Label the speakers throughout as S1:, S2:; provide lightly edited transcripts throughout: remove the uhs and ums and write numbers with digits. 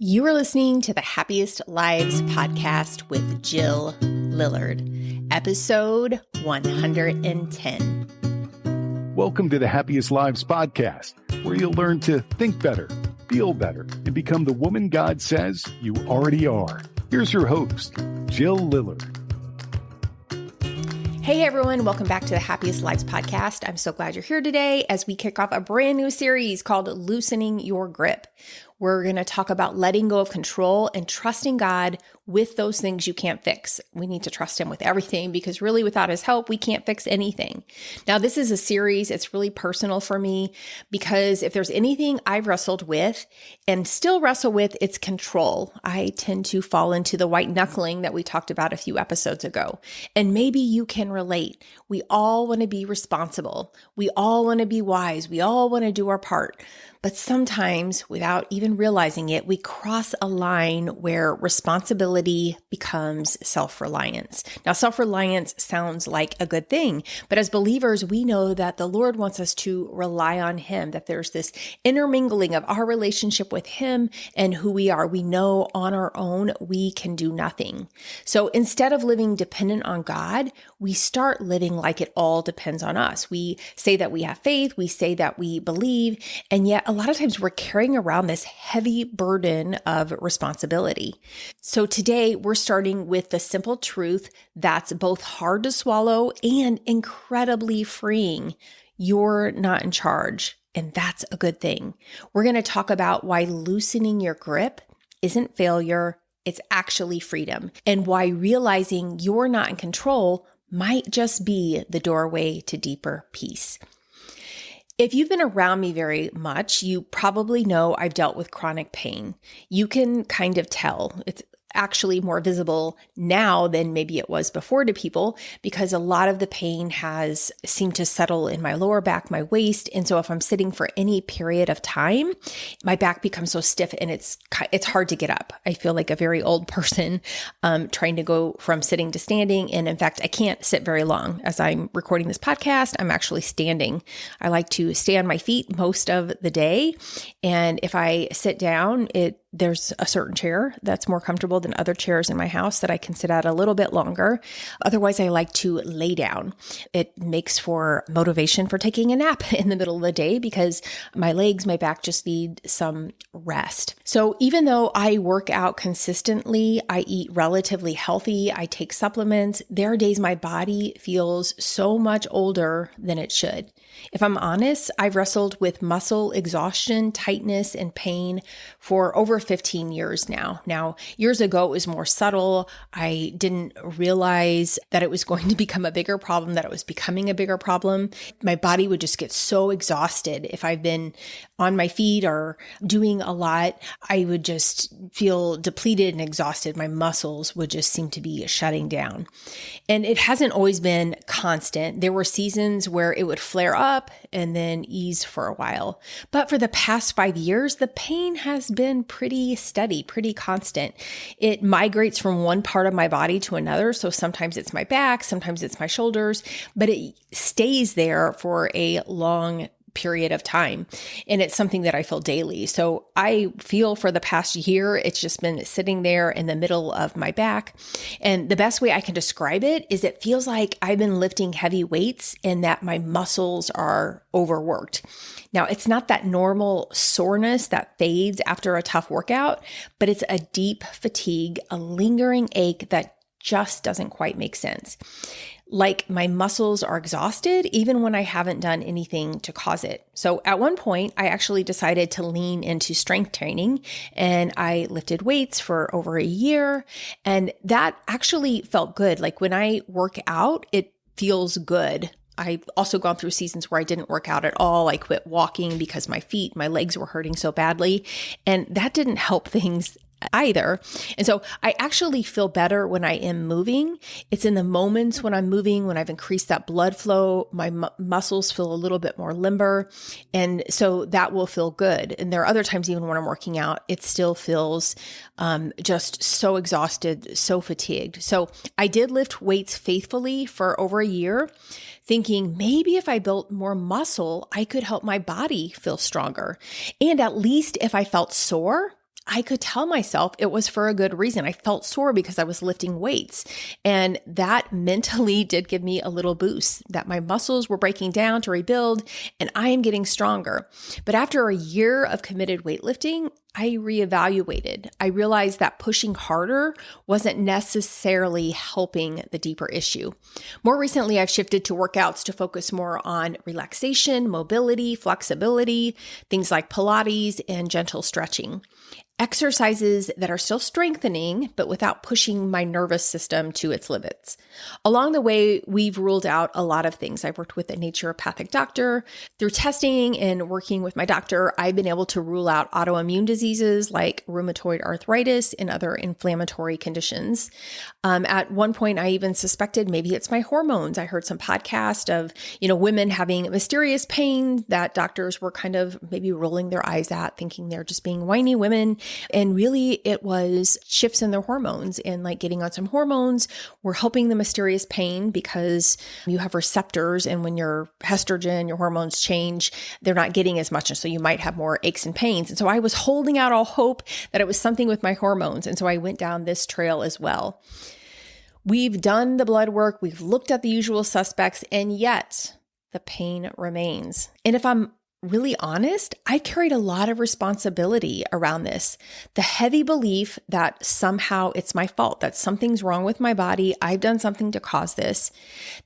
S1: You are listening to the Happiest Lives podcast with Jill Lillard, episode 110.
S2: Welcome to the Happiest Lives podcast, where you'll learn to think better, feel better, and become the woman God says you already are. Here's your host, Jill Lillard.
S1: Hey everyone, welcome back to the Happiest Lives podcast. I'm so glad you're here today as we kick off a brand new series called Loosening Your Grip. We're going to talk about letting go of control and trusting God with those things you can't fix. We need to trust Him with everything because really without His help, we can't fix anything. Now, this is a series. It's really personal for me because if there's anything I've wrestled with and still wrestle with, it's control. I tend to fall into the white-knuckling that we talked about a few episodes ago. And maybe you can relate. We all want to be responsible. We all want to be wise. We all want to do our part. But sometimes, without even realizing it, we cross a line where responsibility becomes self-reliance. Now, self-reliance sounds like a good thing, but as believers, we know that the Lord wants us to rely on Him, that there's this intermingling of our relationship with Him and who we are. We know on our own we can do nothing. So instead of living dependent on God, we start living like it all depends on us. We say that we have faith, we say that we believe, and yet a lot of times we're carrying around this heavy burden of responsibility. So today we're starting with the simple truth that's both hard to swallow and incredibly freeing. You're not in charge, and that's a good thing. We're going to talk about why loosening your grip isn't failure, it's actually freedom, and why realizing you're not in control might just be the doorway to deeper peace. If you've been around me very much, you probably know I've dealt with chronic pain. You can kind of tell. It's actually more visible now than maybe it was before to people because a lot of the pain has seemed to settle in my lower back, my waist. And so if I'm sitting for any period of time, my back becomes so stiff and it's hard to get up. I feel like a very old person trying to go from sitting to standing. And in fact, I can't sit very long. As I'm recording this podcast, I'm actually standing. I like to stay on my feet most of the day. And if I sit down, there's a certain chair that's more comfortable than other chairs in my house that I can sit at a little bit longer. Otherwise, I like to lay down. It makes for motivation for taking a nap in the middle of the day because my legs, my back just need some rest. So even though I work out consistently, I eat relatively healthy, I take supplements, there are days my body feels so much older than it should. If I'm honest, I've wrestled with muscle exhaustion, tightness, and pain for over 15 years now. Now, years ago, it was more subtle. I didn't realize that it was going to become a bigger problem, that it was becoming a bigger problem. My body would just get so exhausted. If I've been on my feet or doing a lot, I would just feel depleted and exhausted. My muscles would just seem to be shutting down. And it hasn't always been constant. There were seasons where it would flare up and then ease for a while. But for the past 5 years, the pain has been pretty steady, pretty constant. It migrates from one part of my body to another. So sometimes it's my back, sometimes it's my shoulders, but it stays there for a long period of time. And it's something that I feel daily. So I feel for the past year, it's just been sitting there in the middle of my back. And the best way I can describe it is it feels like I've been lifting heavy weights and that my muscles are overworked. Now, it's not that normal soreness that fades after a tough workout, but it's a deep fatigue, a lingering ache that just doesn't quite make sense. Like my muscles are exhausted even when I haven't done anything to cause it. So at one point, I actually decided to lean into strength training and I lifted weights for over a year. And that actually felt good. Like when I work out, it feels good. I've also gone through seasons where I didn't work out at all. I quit walking because my legs were hurting so badly. And that didn't help things either. And so I actually feel better when I am moving. It's in the moments when I'm moving, when I've increased that blood flow, my muscles feel a little bit more limber. And so that will feel good. And there are other times, even when I'm working out, it still feels just so exhausted, so fatigued. So I did lift weights faithfully for over a year, thinking maybe if I built more muscle, I could help my body feel stronger. And at least if I felt sore, I could tell myself it was for a good reason. I felt sore because I was lifting weights. And that mentally did give me a little boost that my muscles were breaking down to rebuild and I am getting stronger. But after a year of committed weightlifting, I reevaluated. I realized that pushing harder wasn't necessarily helping the deeper issue. More recently, I've shifted to workouts to focus more on relaxation, mobility, flexibility, things like Pilates and gentle stretching. Exercises that are still strengthening, but without pushing my nervous system to its limits. Along the way, we've ruled out a lot of things. I've worked with a naturopathic doctor. Through testing and working with my doctor, I've been able to rule out autoimmune diseases like rheumatoid arthritis and other inflammatory conditions. At one point, I even suspected maybe it's my hormones. I heard some podcast of, women having mysterious pain that doctors were kind of maybe rolling their eyes at, thinking they're just being whiny women. And really it was shifts in their hormones and like getting on some hormones were helping the mysterious pain because you have receptors. And when your estrogen, your hormones change, they're not getting as much. And so you might have more aches and pains. And so I was holding out all hope that it was something with my hormones. And so I went down this trail as well. We've done the blood work. We've looked at the usual suspects, and yet the pain remains. And if I'm really honest, I carried a lot of responsibility around this. The heavy belief that somehow it's my fault, that something's wrong with my body, I've done something to cause this,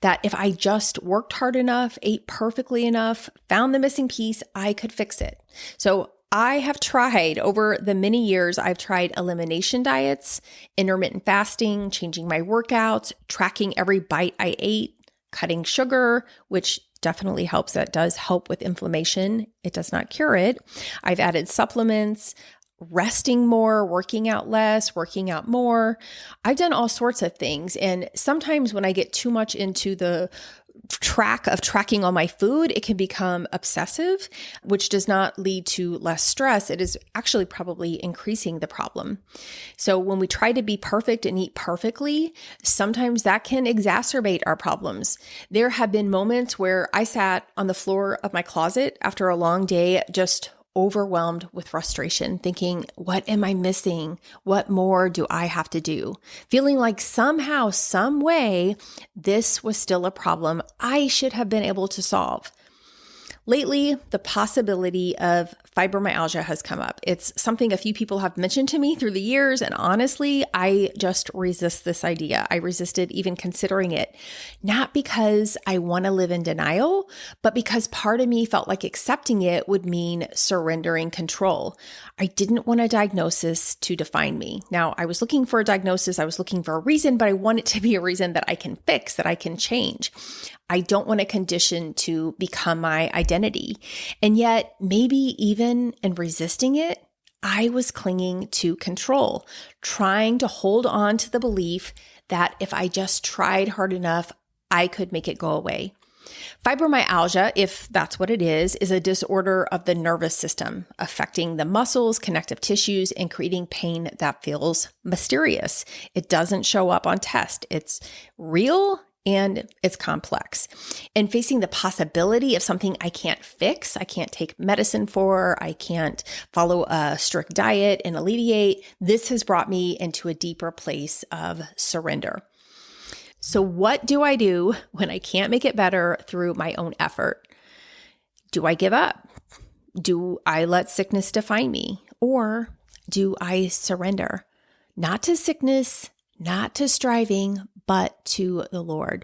S1: that if I just worked hard enough, ate perfectly enough, found the missing piece, I could fix it. So I have tried over the many years, I've tried elimination diets, intermittent fasting, changing my workouts, tracking every bite I ate, cutting sugar, which definitely helps. That does help with inflammation. It does not cure it. I've added supplements, resting more, working out less, working out more. I've done all sorts of things. And sometimes when I get too much into the tracking all my food, it can become obsessive, which does not lead to less stress. It is actually probably increasing the problem. So when we try to be perfect and eat perfectly, sometimes that can exacerbate our problems. There have been moments where I sat on the floor of my closet after a long day, just overwhelmed with frustration, thinking, what am I missing? What more do I have to do? Feeling like somehow, some way, this was still a problem I should have been able to solve. Lately, the possibility of fibromyalgia has come up. It's something a few people have mentioned to me through the years, and honestly, I just resist this idea. I resisted even considering it, not because I want to live in denial, but because part of me felt like accepting it would mean surrendering control. I didn't want a diagnosis to define me. Now, I was looking for a diagnosis, I was looking for a reason, but I want it to be a reason that I can fix, that I can change. I don't want a condition to become my identity. And yet, maybe even in resisting it, I was clinging to control, trying to hold on to the belief that if I just tried hard enough, I could make it go away. Fibromyalgia, if that's what it is a disorder of the nervous system, affecting the muscles, connective tissues, and creating pain that feels mysterious. It doesn't show up on test. It's real and it's complex. And facing the possibility of something I can't fix, I can't take medicine for, I can't follow a strict diet and alleviate, this has brought me into a deeper place of surrender. So what do I do when I can't make it better through my own effort? Do I give up? Do I let sickness define me? Or do I surrender? Not to sickness, not to striving, but to the Lord.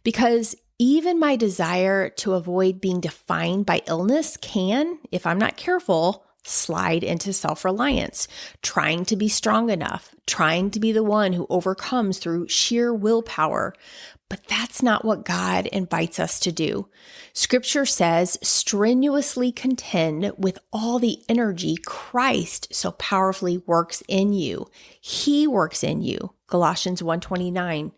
S1: Because even my desire to avoid being defined by illness can, if I'm not careful, slide into self-reliance, trying to be strong enough, trying to be the one who overcomes through sheer willpower. But that's not what God invites us to do. Scripture says, strenuously contend with all the energy Christ so powerfully works in you. He works in you. Colossians 1:29.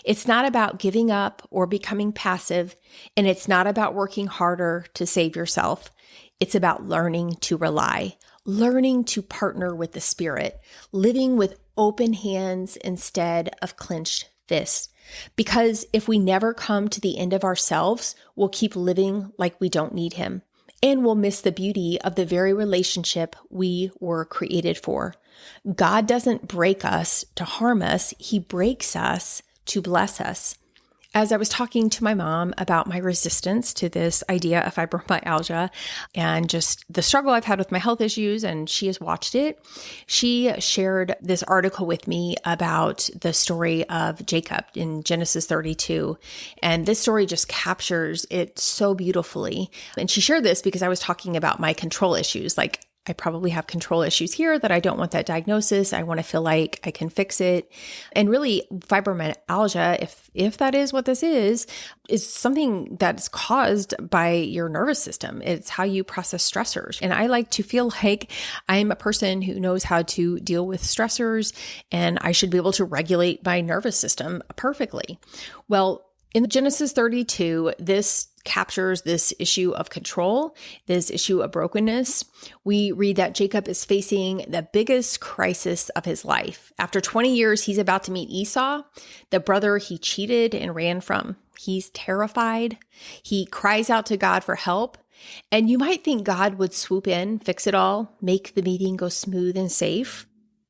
S1: It's not about giving up or becoming passive, and it's not about working harder to save yourself. It's about learning to rely, learning to partner with the Spirit, living with open hands instead of clenched fists. Because if we never come to the end of ourselves, we'll keep living like we don't need Him. and we'll miss the beauty of the very relationship we were created for. God doesn't break us to harm us. He breaks us to bless us. As I was talking to my mom about my resistance to this idea of fibromyalgia and just the struggle I've had with my health issues, and she has watched it, she shared this article with me about the story of Jacob in Genesis 32. And this story just captures it so beautifully. And she shared this because I was talking about my control issues. Like, I probably have control issues here that I don't want that diagnosis. I want to feel like I can fix it. And really, fibromyalgia, if that is what this is something that's caused by your nervous system. It's how you process stressors. And I like to feel like I'm a person who knows how to deal with stressors, and I should be able to regulate my nervous system perfectly. Well, in Genesis 32, this captures this issue of control, this issue of brokenness. We read that Jacob is facing the biggest crisis of his life. After 20 years, he's about to meet Esau, the brother he cheated and ran from. He's terrified. He cries out to God for help. And you might think God would swoop in, fix it all, make the meeting go smooth and safe,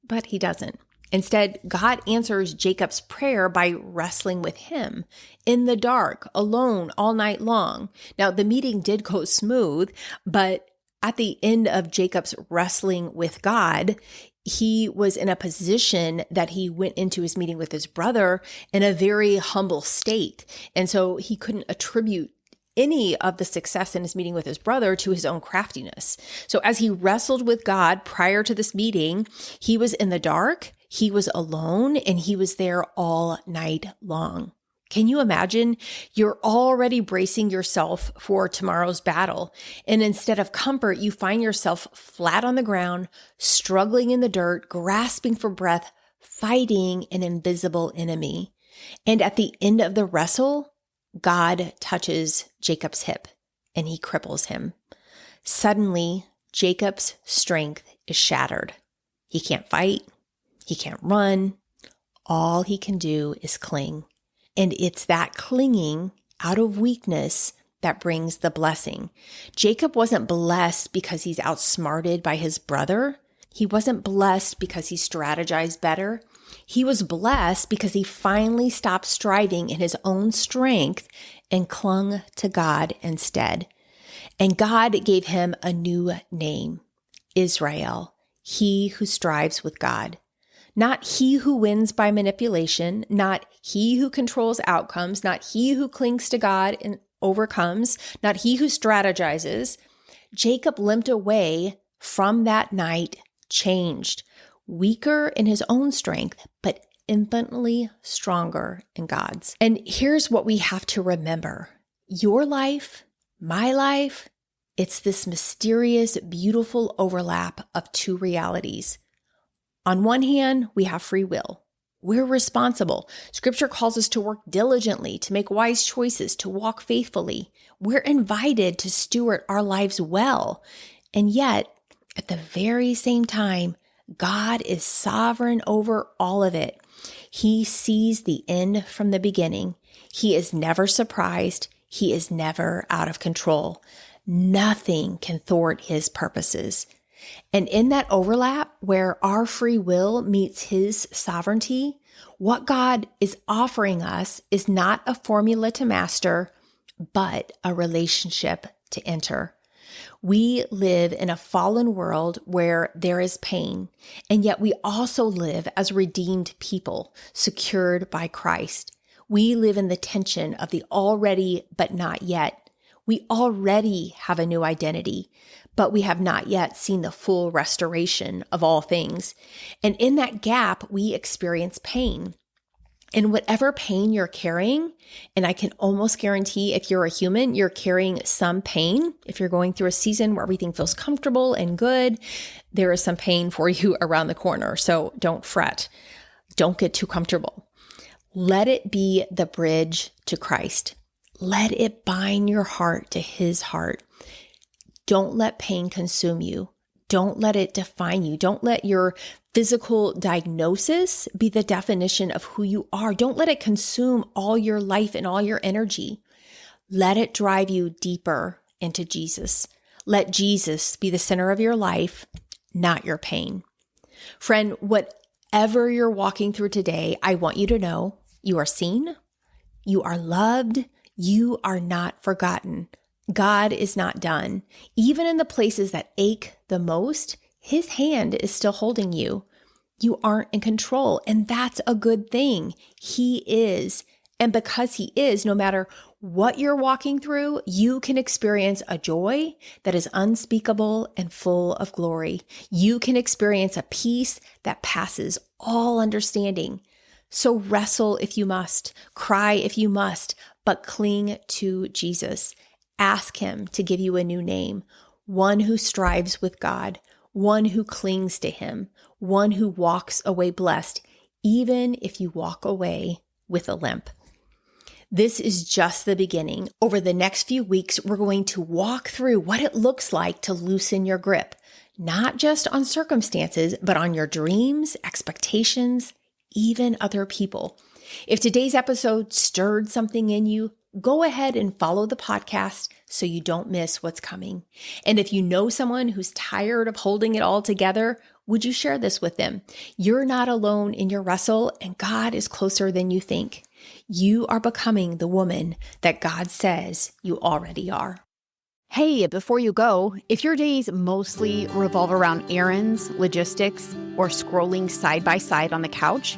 S1: but he doesn't. Instead, God answers Jacob's prayer by wrestling with him in the dark, alone, all night long. Now, the meeting did go smooth, but at the end of Jacob's wrestling with God, he was in a position that he went into his meeting with his brother in a very humble state. And so he couldn't attribute any of the success in his meeting with his brother to his own craftiness. So as he wrestled with God prior to this meeting, he was in the dark, he was alone, and he was there all night long. Can you imagine? You're already bracing yourself for tomorrow's battle. And instead of comfort, you find yourself flat on the ground, struggling in the dirt, grasping for breath, fighting an invisible enemy. And at the end of the wrestle, God touches Jacob's hip and he cripples him. Suddenly, Jacob's strength is shattered. He can't fight. He can't run. All he can do is cling. And it's that clinging out of weakness that brings the blessing. Jacob wasn't blessed because he's outsmarted by his brother. He wasn't blessed because he strategized better. He was blessed because he finally stopped striving in his own strength and clung to God instead. And God gave him a new name, Israel, he who strives with God. Not he who wins by manipulation, not he who controls outcomes, not he who clings to God and overcomes, not he who strategizes. Jacob limped away from that night changed, weaker in his own strength, but infinitely stronger in God's. And here's what we have to remember. Your life, my life, it's this mysterious, beautiful overlap of two realities. On one hand, we have free will. We're responsible. Scripture calls us to work diligently, to make wise choices, to walk faithfully. We're invited to steward our lives well. And yet, at the very same time, God is sovereign over all of it. He sees the end from the beginning. He is never surprised. He is never out of control. Nothing can thwart his purposes. And in that overlap where our free will meets his sovereignty, what God is offering us is not a formula to master, but a relationship to enter. We live in a fallen world where there is pain, and yet we also live as redeemed people, secured by Christ. We live in the tension of the already but not yet. We already have a new identity, but we have not yet seen the full restoration of all things. And in that gap, we experience pain. And whatever pain you're carrying, and I can almost guarantee if you're a human, you're carrying some pain. If you're going through a season where everything feels comfortable and good, there is some pain for you around the corner. So don't fret. Don't get too comfortable. Let it be the bridge to Christ. Let it bind your heart to his heart. Don't let pain consume you. Don't let it define you. Don't let your physical diagnosis be the definition of who you are. Don't let it consume all your life and all your energy. Let it drive you deeper into Jesus. Let Jesus be the center of your life, not your pain. Friend, whatever you're walking through today, I want you to know you are seen, you are loved, you are not forgotten. God is not done. Even in the places that ache the most, His hand is still holding you. You aren't in control, and that's a good thing. He is. And because He is, no matter what you're walking through, you can experience a joy that is unspeakable and full of glory. You can experience a peace that passes all understanding. So wrestle if you must, cry if you must, but cling to Jesus. Ask Him to give you a new name, one who strives with God, one who clings to Him, one who walks away blessed, even if you walk away with a limp. This is just the beginning. Over the next few weeks, we're going to walk through what it looks like to loosen your grip, not just on circumstances, but on your dreams, expectations, even other people. If today's episode stirred something in you, go ahead and follow the podcast so you don't miss what's coming. And if you know someone who's tired of holding it all together, would you share this with them? You're not alone in your wrestle, and God is closer than you think. You are becoming the woman that God says you already are.
S3: Hey, before you go, if your days mostly revolve around errands, logistics, or scrolling side by side on the couch,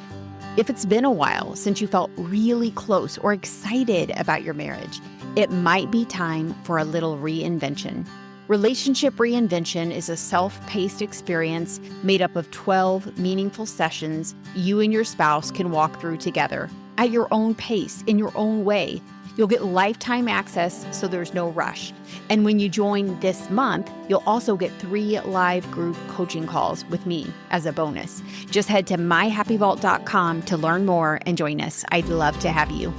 S3: if it's been a while since you felt really close or excited about your marriage, it might be time for a little reinvention. Relationship Reinvention is a self-paced experience made up of 12 meaningful sessions you and your spouse can walk through together at your own pace, in your own way. You'll get lifetime access, so there's no rush. And when you join this month, you'll also get 3 live group coaching calls with me as a bonus. Just head to myhappyvault.com to learn more and join us. I'd love to have you.